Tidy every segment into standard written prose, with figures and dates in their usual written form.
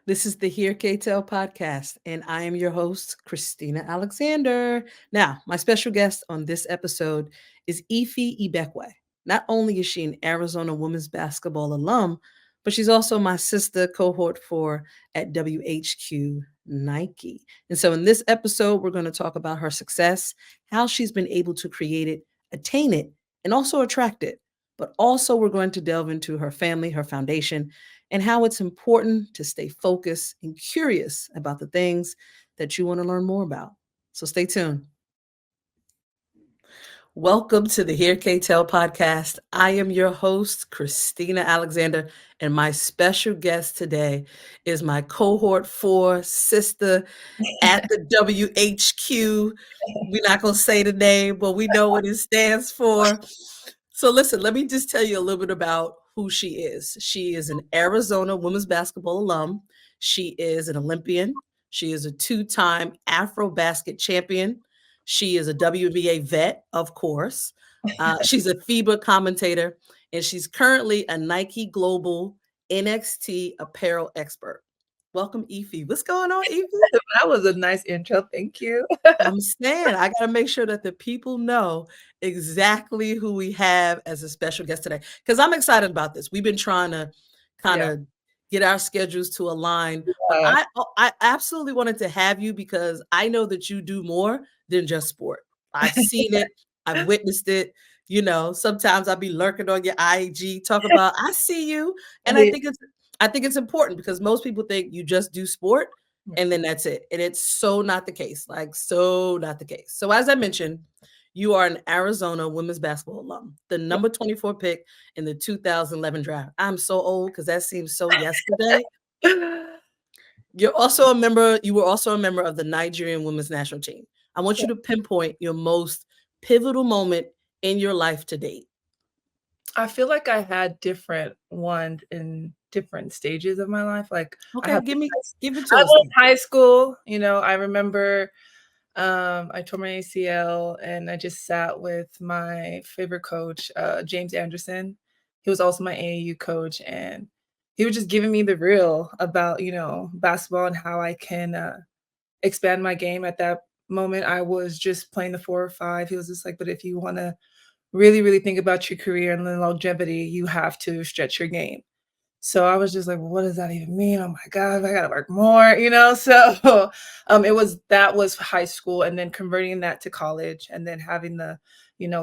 This is the Hear K Tell podcast, and I am your host, Christina Alexander. Now, my special guest on this episode is Ify Ibekwe. Not only is she an Arizona women's basketball alum, but she's also my sister cohort 4 at WHQ Nike. And so in this episode, we're going to talk about her success, how she's been able to create it, attain it, and also attract it. But also, we're going to delve into her family, her foundation, and how it's important to stay focused and curious about the things that you want to learn more about. So stay tuned. Welcome to the Hear K Tell podcast. I am your host, Christina Alexander, and my special guest today is my cohort 4 sister at the WHQ. We're not going to say the name, but we know what it stands for. So listen, let me just tell you a little bit about who she is. She is an Arizona women's basketball alum. She is an Olympian. She is a 2-time Afro Basket Champion. She is a WNBA vet, of course. She's a FIBA commentator, and she's currently a NIKE Global NXT apparel expert. Welcome, Ify. What's going on, Ify? That was a nice intro. Thank you. I'm saying I got to make sure that the people know exactly who we have as a special guest today because I'm excited about this. We've been trying to kind Yeah. of get our schedules to align, but Yeah. I absolutely wanted to have you because I know that you do more than just sport. I've seen it, I've witnessed it. Sometimes I'll be lurking on your IG, talk about I see you, and I think it's important because most people think you just do sport and then that's it. And it's so not the case. Like, so not the case. So, as I mentioned, you are an Arizona women's basketball alum, the number 24 pick in the 2011 draft. I'm so old because that seems so yesterday. You were also a member of the Nigerian women's national team. I want you to pinpoint your most pivotal moment in your life to date. I feel like I had different ones in different stages of my life. Like I Okay, had give it I to us was then. in high school, I remember I tore my ACL and I just sat with my favorite coach, James Anderson. He was also my AAU coach and he was just giving me the real about, basketball and how I can expand my game. At that moment, I was just playing the 4 or 5. He was just like, "But if you wanna really, really think about your career and the longevity, you have to stretch your game." So I was just like, "Well, what does that even mean? Oh my god, I gotta work more," you know? So, that was high school, and then converting that to college, and then having the,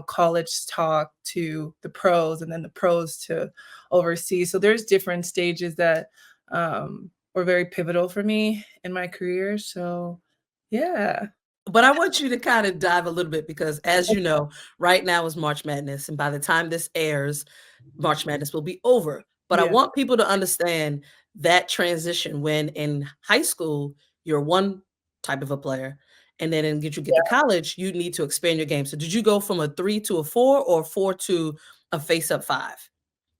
college talk to the pros, and then the pros to overseas. So there's different stages that, were very pivotal for me in my career. So, yeah. But I want you to kind of dive a little bit because, as you know, right now is March Madness. And by the time this airs, March Madness will be over. But I Yeah. want people to understand that transition when in high school, you're one type of a player. And then when you get to college, you need to expand your game. So did you go from a 3 to a 4 or 4 to a face up 5?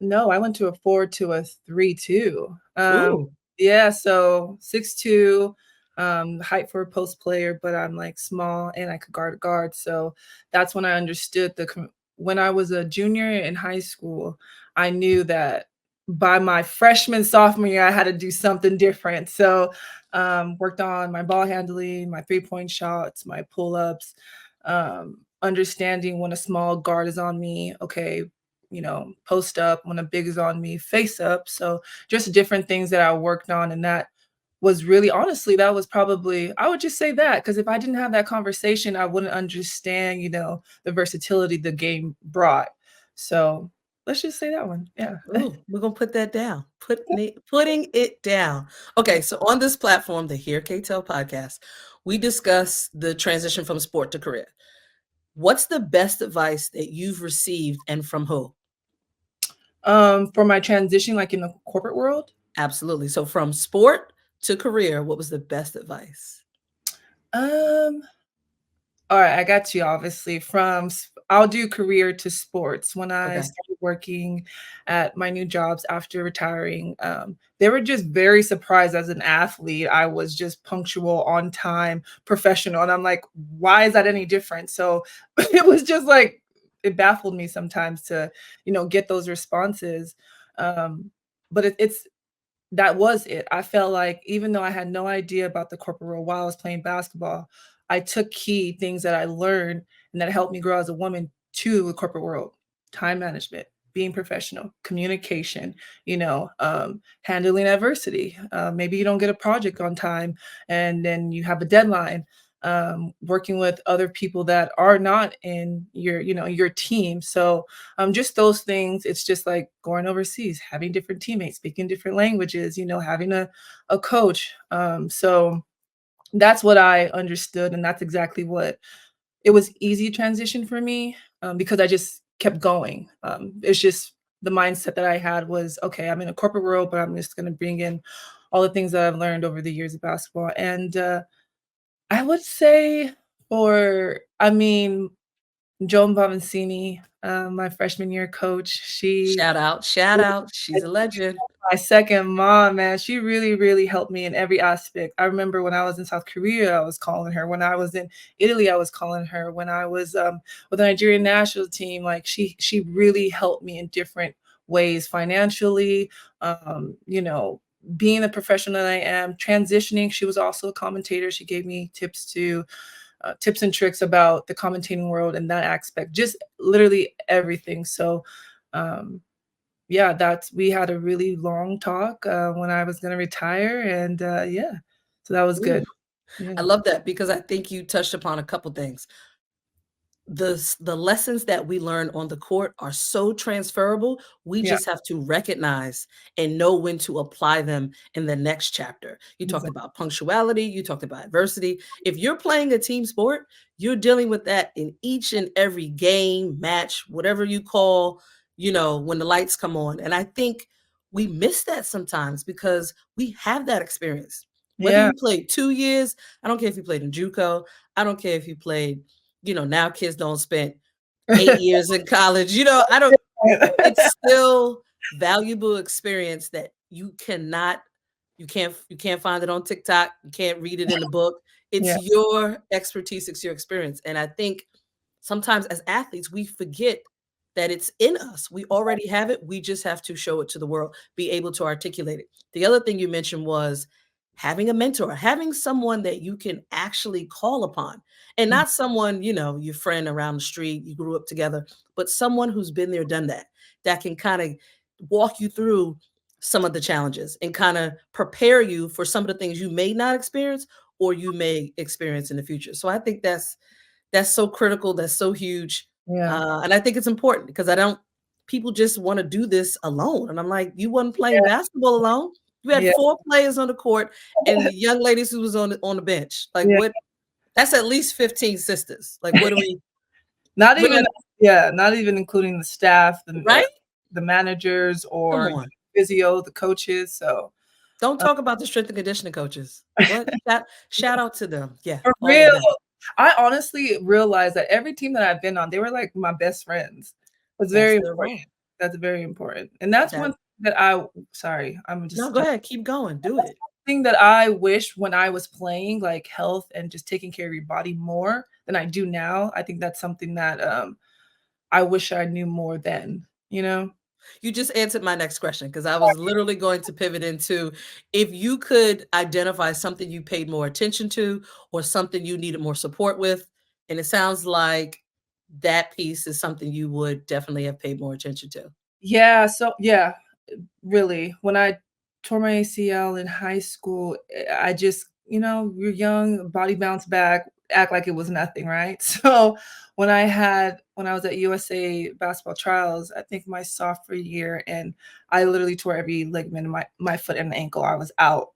No, I went to a 4 to a 3-2. Ooh. Yeah, so 6'2", height for a post player, but I'm, like, small and I could guard, so that's when I understood when I was a junior in high school, I knew that by my freshman, sophomore year, I had to do something different, so, worked on my ball handling, my three-point shots, my pull-ups, understanding when a small guard is on me, okay, post up, when a big is on me, face up. So just different things that I worked on. And that was really, honestly, that was probably, I would just say that, because if I didn't have that conversation, I wouldn't understand, the versatility the game brought. So let's just say that one. Yeah. Oh, we're gonna put that down. Putting it down. Okay, so on this platform, the Hear K Tell podcast, we discuss the transition from sport to career. What's the best advice that you've received and from who? For my transition, like in the corporate world, Absolutely. So from sport to career, what was the best advice? um, all right, I got you obviously I'll do career to sports. When I Okay. started working at my new jobs after retiring, they were just very surprised as an athlete. I was just punctual, on time, professional. And I'm like, why is that any different? So it was just like, it baffled me sometimes to, get those responses. But it's that was it. I felt like even though I had no idea about the corporate world while I was playing basketball, I took key things that I learned and that helped me grow as a woman to the corporate world. Time management, being professional, communication, handling adversity. Maybe you don't get a project on time and then you have a deadline. Working with other people that are not in your team. So just those things. It's just like going overseas, having different teammates, speaking different languages, having a coach. So that's what I understood, and that's exactly what it was easy transition for me, because I just kept going. It's just the mindset that I had was, okay, I'm in a corporate world, but I'm just going to bring in all the things that I've learned over the years of basketball. And I would say I mean, Joan Bovancini, my freshman year coach, she Shout out. She's a legend. my second mom, man. She really, really helped me in every aspect. I remember when I was in South Korea, I was calling her. When I was in Italy, I was calling her. When I was with the Nigerian national team, like she really helped me in different ways financially, being the professional that I am, transitioning. She was also a commentator. She gave me tips and tricks about the commentating world and that aspect, just literally everything. So, yeah, we had a really long talk when I was going to retire, and yeah, so that was Ooh, good. Yeah, I love that because I think you touched upon a couple things. The lessons that we learn on the court are so transferable. We yeah, just have to recognize and know when to apply them in the next chapter. You talked exactly. about punctuality, you talked about adversity. If you're playing a team sport, you're dealing with that in each and every game, match, whatever you call, when the lights come on. And I think we miss that sometimes because we have that experience. Whether Yeah, you played 2 years, I don't care if you played in JUCO, I don't care if you played, now kids don't spend 8 years in college, I don't it's still valuable experience that you can't find it on TikTok, you can't read it in a book. It's yeah, your expertise, it's your experience, and I think sometimes as athletes, we forget that it's in us. We already have it, we just have to show it to the world, be able to articulate it. The other thing you mentioned was having a mentor, having someone that you can actually call upon, and mm, not someone, your friend around the street, you grew up together, but someone who's been there, done that, that can kind of walk you through some of the challenges and kind of prepare you for some of the things you may not experience or you may experience in the future. So I think that's so critical, that's so huge. yeah, And I think it's important because I don't people just want to do this alone. And I'm like, you wasn't playing basketball alone. You had yeah, 4 players on the court and the young ladies who was on the bench. Like yeah. what that's at least 15 sisters. Like what do we Not we're even, not yeah, not even including the staff, right? the managers, Come or on. physio, the coaches. So Don't uh, talk about the strength and conditioning coaches. What? Shout out to them. Yeah, for all of real, them. I honestly realized that every team that I've been on, they were like my best friends. It's That's very their important. role. That's very important, and that's one That thing that I sorry, I'm No, just go ahead. Keep going. Do it. thing that I wish when I was playing, like health and just taking care of your body more than I do now. I think that's something that I wish I knew more then, you know? You just answered my next question because I was literally going to pivot into if you could identify something you paid more attention to or something you needed more support with. And it sounds like that piece is something you would definitely have paid more attention to. Yeah, so yeah, really. When I tore my ACL in high school, I just, you're young, body bounced back, act like it was nothing, right? So when I was at USA basketball trials, I think my sophomore year, and I literally tore every ligament in my foot and ankle. I was out.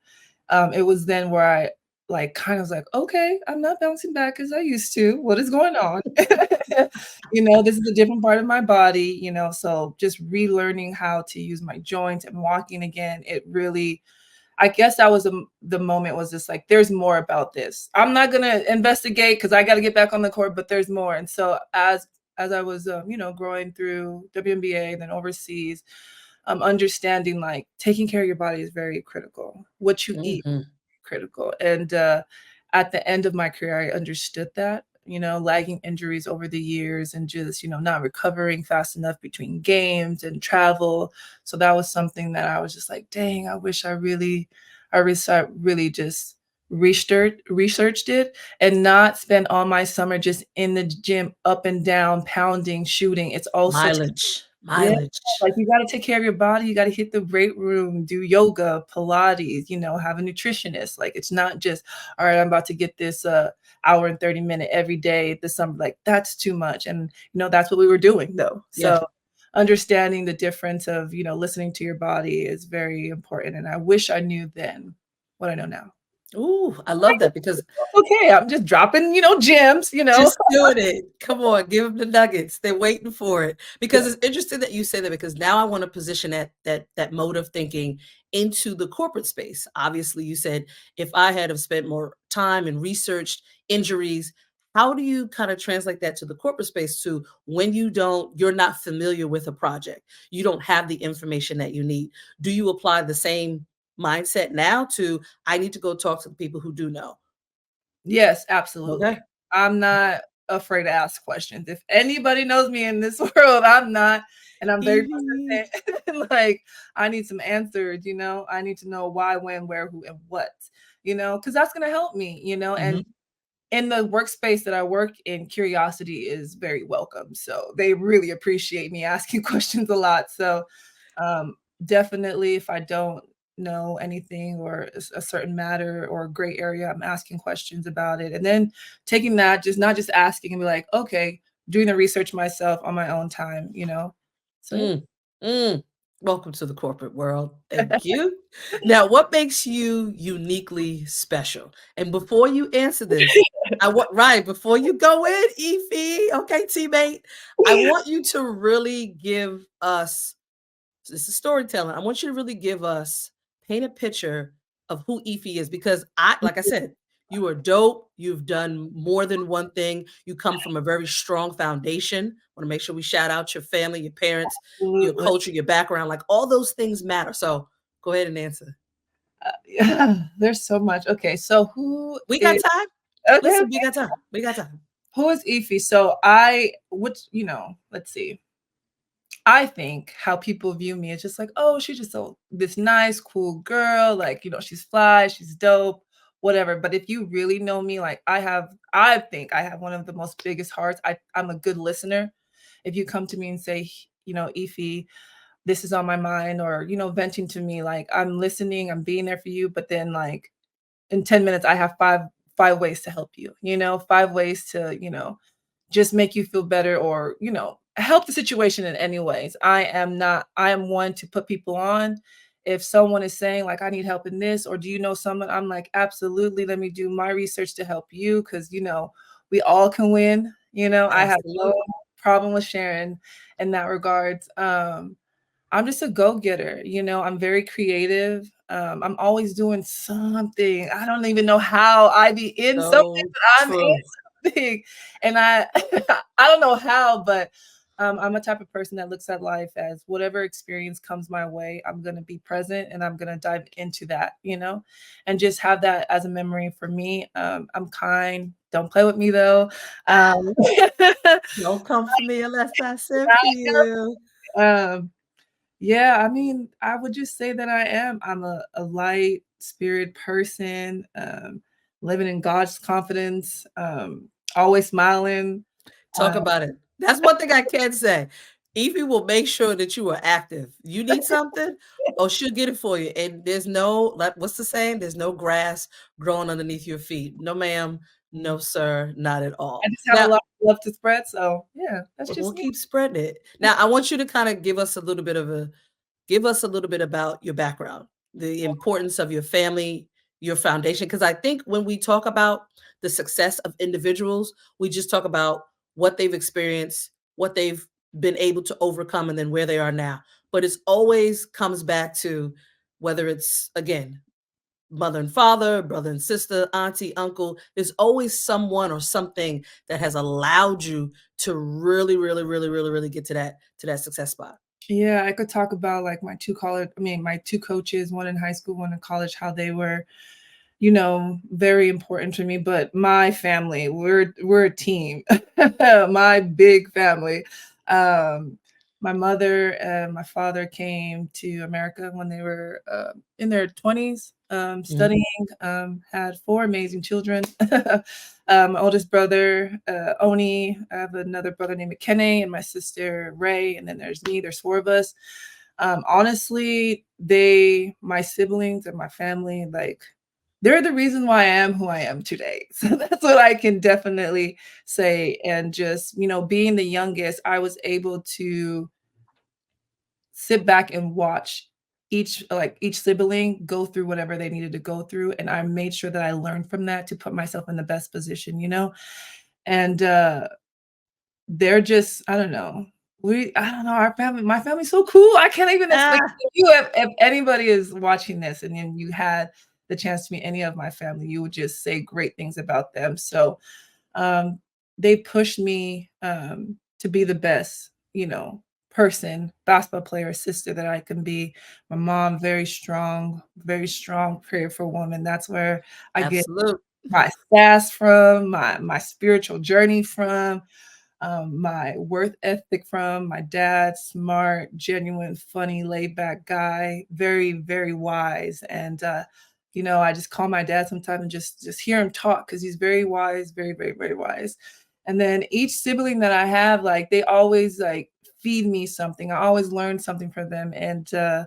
It was then where I like kind of was like, okay, I'm not bouncing back as I used to. What is going on? This is a different part of my body, so just relearning how to use my joints and walking again, it really, I guess that was the moment was just like, there's more about this. I'm not going to investigate because I got to get back on the court, but there's more. And so as I was, growing through WNBA and then overseas, understanding like taking care of your body is very critical. What you eat Mhm. critical. And at the end of my career, I understood that. lagging injuries over the years and just, not recovering fast enough between games and travel. So that was something that I was just like, dang, I wish I really just researched it and not spend all my summer just in the gym, up and down, pounding, shooting. It's also Mileage, yeah, mileage. like, you gotta take care of your body, you gotta hit the weight room, do yoga, Pilates, have a nutritionist, like, it's not just, "Alright, I'm about to get this, hour and 30-minute every day this summer," like, that's too much, and, that's what we were doing, though, Yeah. so, understanding the difference of, listening to your body is very important, and I wish I knew then what I know now. Ooh, I love that because Okay, I'm just dropping, gems, just doing it. Come on, give them the nuggets. They're waiting for it. Yeah. Because it's interesting that you say that because now I want to position that mode of thinking into the corporate space. Obviously, you said if I had have spent more time and researched injuries, how do you kind of translate that to the corporate space to when you're not familiar with a project, you don't have the information that you need. Do you apply the same mindset now to I need to go talk to the people who do know? Yes, absolutely. Okay. I'm not afraid to ask questions. If anybody knows me in this world, I'm not, and I'm very Evie. persistent. Like, I need some answers, I need to know why, when, where, who, and what, because that's gonna help me, and Mhm. in the workspace that I work in, curiosity is very welcome. So they really appreciate me asking questions a lot. So um, definitely, if I don't know anything or a certain matter or a gray area, I'm asking questions about it, and then taking that, just not just asking, and be like, okay, doing the research myself on my own time. So yeah. Mm, mm. Welcome to the corporate world. Thank you. Now, what makes you uniquely special? And before you answer this, I want right before you go in, Ify, okay, teammate, I want you to really give us this is storytelling. I want you to really give us paint a picture of who Ify is because like I said, you are dope. You've done more than one thing. You come from a very strong foundation. Want to make sure we shout out your family, your parents, your Absolutely. culture, your background. Like all those things matter. So go ahead and answer. Yeah, there's so much. Okay, so who We got is time. okay? Listen, we got time. We got time. Who is Ify? So let's see. I think how people view me is just like, oh, she's just so this nice, cool girl. Like, she's fly, she's dope, whatever. But if you really know me, like I think I have one of the most biggest hearts. I'm a good listener. If you come to me and say, Ify, this is on my mind, or, venting to me, like I'm listening, I'm being there for you. But then like in 10 minutes, I have five ways to help you, five ways to, just make you feel better or, help the situation in any ways. I am one to put people on. If someone is saying like, I need help in this, or do you know someone? I'm like, absolutely. Let me do my research to help you. Cause we all can win. I have no Absolutely. problem with sharing in that regards. I'm just a go-getter, I'm very creative. I'm always doing something. I don't even know how I be in something, So but I'm true. in something. And I I don't know how, but I'm a type of person that looks at life as whatever experience comes my way, I'm gonna be present and I'm gonna dive into that, and just have that as a memory for me. I'm kind. Don't play with me though. Um, Don't come for me unless I sent for you. um, yeah, I mean, I would just say that I'm a light spirit person, living in God's confidence, always smiling. Talk about it. That's one thing I can say. Evie will make sure that you are active. You need something? Oh, she'll get it for you. And there's no, like, what's the saying? There's no grass growing underneath your feet. No, ma'am. No, sir. Not at I all. just have a Now, lot of love to spread, so yeah, that's we'll just me. keep spreading it. Now, I want you to kind of give us a little bit of a give us a little bit about your background, the importance of your family, your foundation. Because I think when we talk about the success of individuals, we just talk about what they've experienced, what they've been able to overcome, and then where they are now. But it's always comes back to whether it's, again, mother and father, brother and sister, auntie, uncle. There's always someone or something that has allowed you to really, really, really, really, really get to that success spot. Yeah, I could talk about, like, my 2 coaches, one in high school, one in college, how they were you know, very important to me, but my family, we're a team. My big family. Um, my mother and my father came to America when they were in their 20s, Mhm. studying, had four amazing children. My oldest brother, Oni, I have another brother named McKenna, and my sister Ray, and then there's me, there's four of us. Honestly, my siblings and my family, like, they're the reason why I am who I am today. So that's what I can definitely say. And just, you know, being the youngest, I was able to sit back and watch each sibling go through whatever they needed to go through. And I made sure that I learned from that to put myself in the best position, you know? And they're just, I don't know. I don't know, our family, my family's so cool. I can't even explain. Ah, If anybody is watching this and then you had the chance to meet any of my family, you would just say great things about them. So, um, they pushed me, to be the best, you know, person, basketball player, sister that I can be. My mom, very strong, prayerful woman. That's where I get absolute. my sass from, my spiritual journey from, my worth ethic from. My dad, smart, genuine, funny, laid back guy, very, very wise. And you know, I just call my dad sometimes and just hear him talk because he's very wise, very, very, very wise. And then each sibling that I have, like, they always like feed me something. I always learn something from them. And I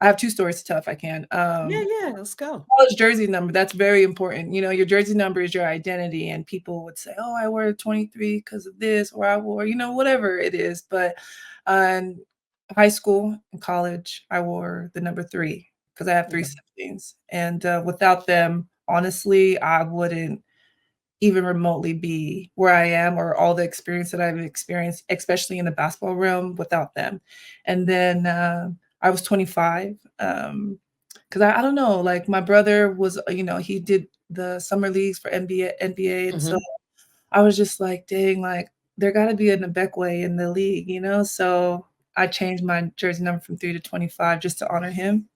have two stories to tell if I can. Yeah, yeah, let's go. College jersey number, that's very important. You know, your jersey number is your identity, and people would say, "Oh, I wear 23 because of this," or "I wore," you know, whatever it is. But in high school and college, I wore the number 3 because I have 3 Okay. siblings, and without them, honestly, I wouldn't even remotely be where I am or all the experience that I've experienced, especially in the basketball realm, without them. And then I was 25. 'Cause I don't know, like, my brother was, you know, he did the summer leagues for NBA, and so Mhm. I was just like, "Dang, like, there gotta be an Ibekwe in the league," you know? So, I changed my jersey number from 3 to 25 just to honor him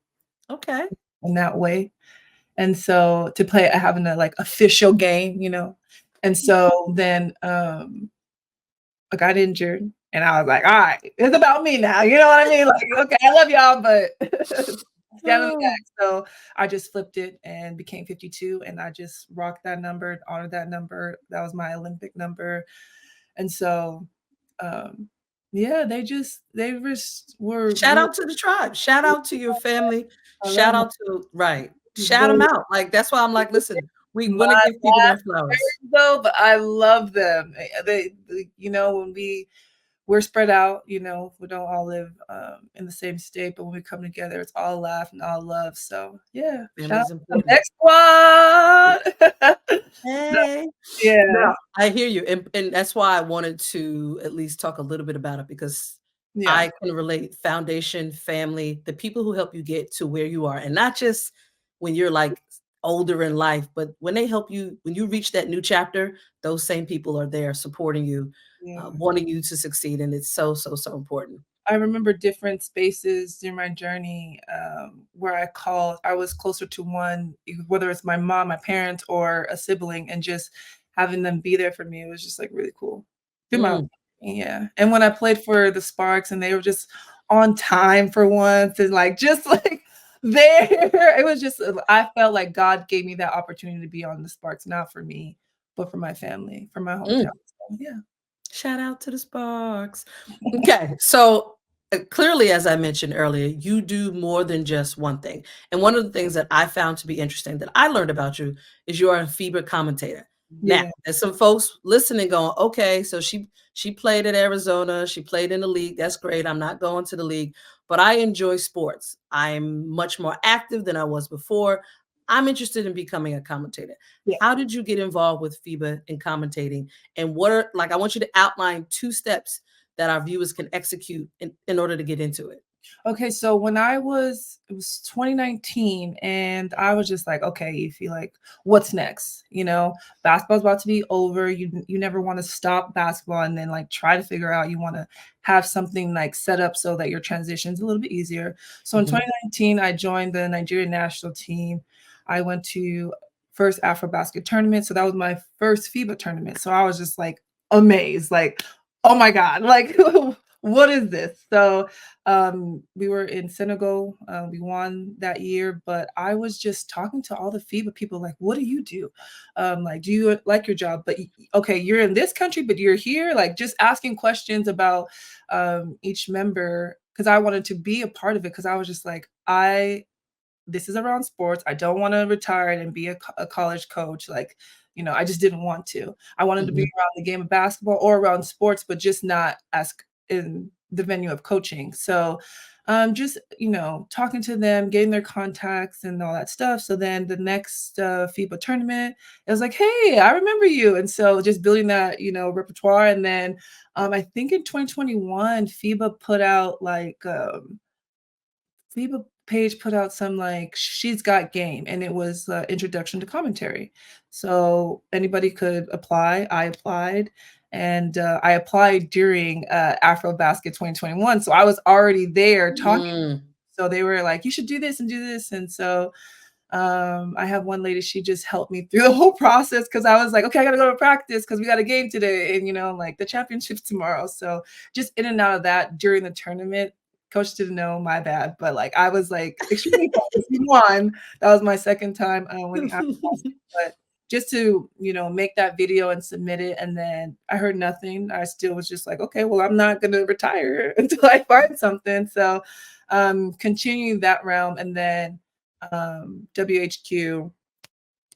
Okay. in that way, and so to play having a, like, official game, you know? And so then, I got injured, and I was like, "Alright, it's about me now," you know what I mean? Like, "Okay, I love y'all, but stab in the Oh, back." So, I just flipped it and became 52, and I just rocked that number, honored that number. That was my Olympic number, and so, um, yeah, they just shout were out to the tribe. Shout out to your family. I love Shout out to right. Shout them my out. Like, that's why I'm like, listen, we my wanna give people their last flowers. words though, but I love them. You know, when we're spread out, you know, we don't all live, in the same state, but when we come together, it's all laugh and all love. So, yeah, shout out Family's to the important. next squad. No, Hey. yeah, No, I hear you, and that's why I wanted to at least talk a little bit about it because yeah, I can relate foundation, family, the people who help you get to where you are, and not just when you're, like, older in life, but when they help you when you reach that new chapter, those same people are there supporting you, yeah. wanting you to succeed, and it's so, so, so important. I remember different spaces during my journey, where I was closer to one, whether it's my mom, my parents, or a sibling, and just having them be there for me, it was just, like, really cool. Through my Mm, yeah, and when I played for the Sparks and they were just on time for once and, like, just, like, there, it was just I felt like God gave me that opportunity to be on the Sparks, not for me, but for my family, for my hometown, mm. so, yeah. Shout out to the Sparks. Okay, so, clearly, as I mentioned earlier, you do more than just one thing, and one of the things that I found to be interesting that I learned about you is you are a FIBA commentator. Now, Yeah, there's some folks listening going, "Okay, so she played at Arizona, she played in the league, that's great, I'm not going to the league, but I enjoy sports. I'm much more active than I was before. I'm interested in becoming a commentator." yeah. How did you get involved with FIBA and commentating? And what are like, I want you to outline 2 steps that our viewers can execute in order to get into it. Okay, so when it was 2019, and I was just like, okay, you feel like, what's next? You know, basketball's about to be over. You never want to stop basketball and then like try to figure out you want to have something like set up so that your transition's a little bit easier. So in Mhm. 2019, I joined the Nigerian national team. I went to first Afro Basket tournament. So that was my first FIBA tournament. So I was just like amazed, like, oh my God, like what is this? So we were in Senegal. We won that year, but I was just talking to all the FIBA people, like, what do you do? Like, do you like your job? But okay, you're in this country, but you're here. Like, just asking questions about each member because I wanted to be a part of it. Because I was just like, this is around sports. I don't want to retire and be a college coach. Like, I just didn't want to. I wanted to be Mhm. around the game of basketball or around sports, but just not as in the venue of coaching. So, just talking to them, getting their contacts and all that stuff. So then the next FIBA tournament, it was like, hey, I remember you, and so just building that repertoire. And then I think in 2021, FIBA put out like FIBA page put out some like she's got game, and it was introduction to commentary. So anybody could apply. I applied, and I applied during Afro Basket 2021. So I was already there talking. Mm. So they were like, you should do this and do this. And so I have one lady, she just helped me through the whole process because I was like, okay, I gotta go to practice because we got a game today, and like the championship's tomorrow. So just in and out of that during the tournament. Coach didn't know, my bad, but like I was like extremely proud because we won. That was my second time winning Afro Basket, but just to make that video and submit it, and then I heard nothing. I still was just like, okay, well, I'm not gonna retire until I find something. So continuing that realm, and then WHQ,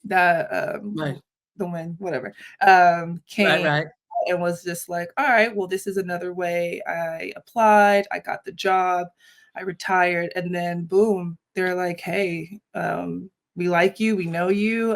that Right. the win, whatever, Right, came right. and was just like, all right, well, this is another way. I applied, I got the job, I retired, and then boom, they're like, hey, we like you, we know you.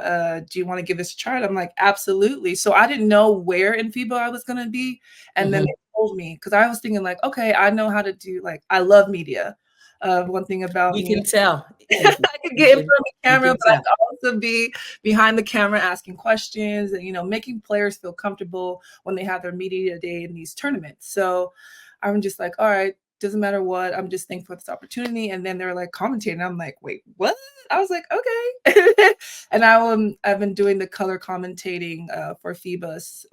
Do you want to give this a try? And I'm like, absolutely. So I didn't know where in FIBA I was gonna be. And then Mhm. they told me because I was thinking, like, okay, I know how to do, like, I love media. One thing about We me, can tell, Ify. I could We get in can front of the we camera, can but I tell. could also be behind the camera asking questions and, making players feel comfortable when they have their media day in these tournaments. So I'm just like, all right, doesn't matter what, I'm just thankful for this opportunity. And then they're like commentating. I'm like, wait, what? I was like, okay. And I've been doing the color commentating for FIBA's.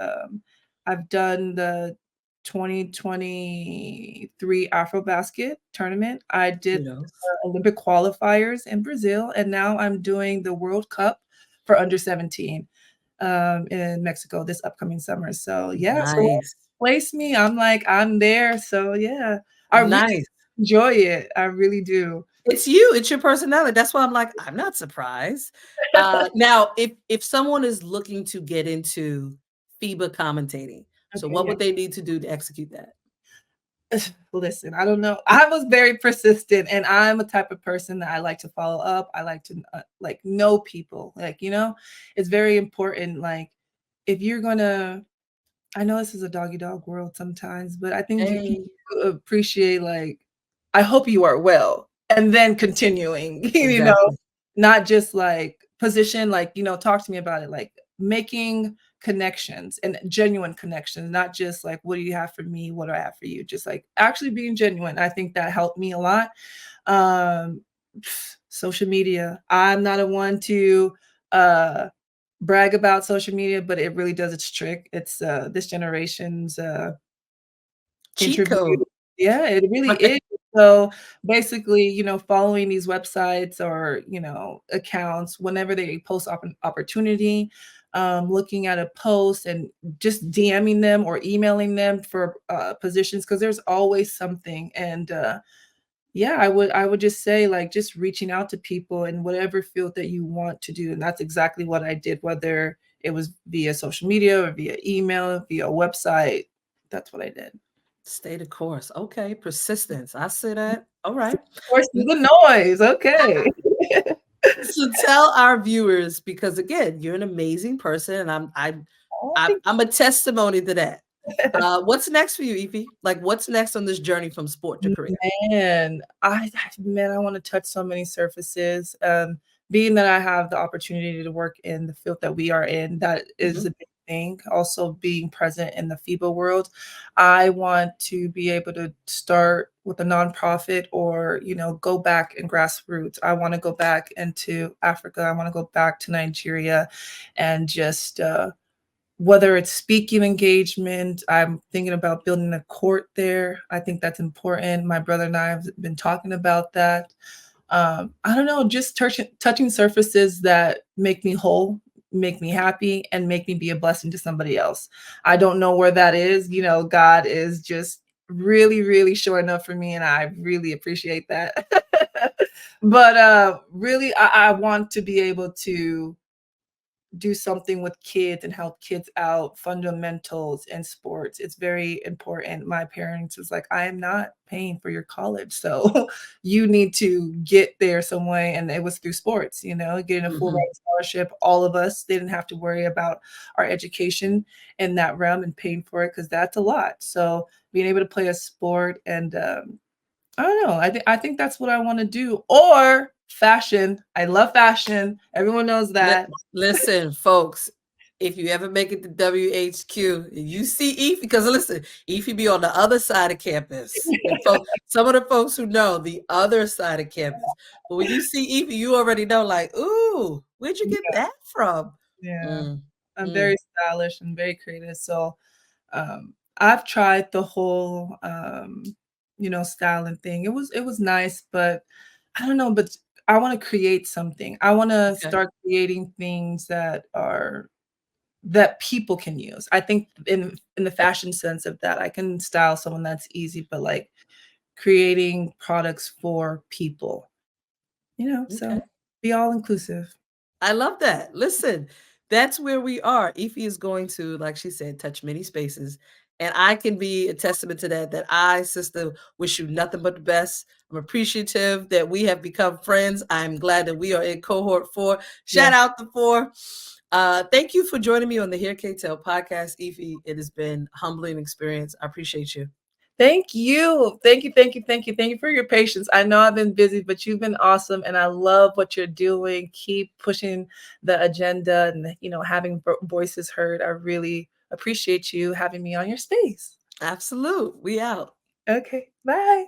I've done the 2023 Afro Basket tournament. I did Kudos. Olympic qualifiers in Brazil, and now I'm doing the World Cup for under 17 in Mexico this upcoming summer. So yeah, so Nice. place me. I'm like, I'm there. So yeah, I really Nice. enjoy it. I really do. It's you, it's your personality. That's why I'm like, I'm not surprised. Now, if someone is looking to get into FIBA commentating, so Okay, what yeah. would they need to do to execute that? Listen, I don't know. I was very persistent, and I'm a type of person that I like to follow up. I like to like know people. Like, it's very important. Like, if you're gonna, I know this is a doggy dog world sometimes, but I think you Hey, appreciate, like, I hope you are well, and then continuing, exactly. not just like position, like, talk to me about it, like making connections and genuine connections, not just like, what do you have for me? What do I have for you? Just like actually being genuine. I think that helped me a lot. Um, Social media. I'm not a one to uh brag about social media, but it really does its trick. It's this generation's Cheat interview. code. Yeah, it really Right. is. So basically, following these websites or accounts whenever they post opportunity, looking at a post and just DMing them or emailing them for positions because there's always something. And yeah, I would just say, like, just reaching out to people in whatever field that you want to do, and that's exactly what I did, whether it was via social media or via email, via website. That's what I did. Stay the course. Okay, persistence. I see that. All right. Of course, N- the noise, okay. So tell our viewers, because again, you're an amazing person, and Oh, thank I'm a testimony to that. What's next for you, Ify? Like, what's next on this journey from sport to you. career? Man, I wanna touch so many surfaces, being that I have the opportunity to work in the field that we are in, that is Mhm. a big thing. Also being present in the FIBA world. I want to be able to start with a nonprofit or, go back in grassroots. I want to go back into Africa. I want to go back to Nigeria and just whether it's speaking engagement, I'm thinking about building a court there. I think that's important. My brother and I have been talking about that. I don't know, just touching surfaces that make me whole, make me happy, and make me be a blessing to somebody else. I don't know where that is. God is just really, really showing up for me, and I really appreciate that. But really, I want to be able to do something with kids and help kids out, fundamentals in sports. It's very important. My parents was like, I am not paying for your college. So you need to get there some way. And it was through sports, getting a full Mhm. ride scholarship. All of us didn't have to worry about our education in that realm and paying for it because that's a lot. So being able to play a sport and I don't know. I think that's what I wanna do, or fashion. I love fashion. Everyone knows Li that. Listen, folks, if you ever make it to WHQ and you see Ify, because listen, Ify be on the other side of campus. And some of the folks who know the other side of campus. But when you see Ify, you already know, like, ooh, where'd you get Yeah, that from? yeah. Mm, I'm mm, very stylish and very creative, so, I've tried the whole, styling thing. It was nice, but I don't know, but I wanna create something. I wanna okay, start creating things that people can use. I think in the fashion sense of that, I can style someone that's easy, but, like, creating products for people, okay. so be all inclusive. I love that. Listen, that's where we are. Ify is going to, like she said, touch many spaces. And I can be a testament to that, that I, sister, wish you nothing but the best. I'm appreciative that we have become friends. I'm glad that we are in cohort 4. Shout Yes. out to 4. Thank you for joining me on the Hear K Tell podcast, Ify. It has been humbling experience. I appreciate you. Thank you. Thank you, thank you, thank you. Thank you for your patience. I know I've been busy, but you've been awesome, and I love what you're doing. Keep pushing the agenda and, having voices heard. I really appreciate you having me on your space. Absolute. We out. Okay, bye.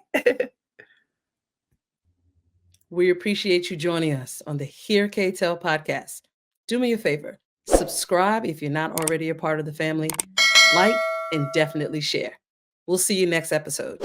We appreciate you joining us on the Hear K Tell podcast. Do me a favor, subscribe if you're not already a part of the family, like, and definitely share. We'll see you next episode.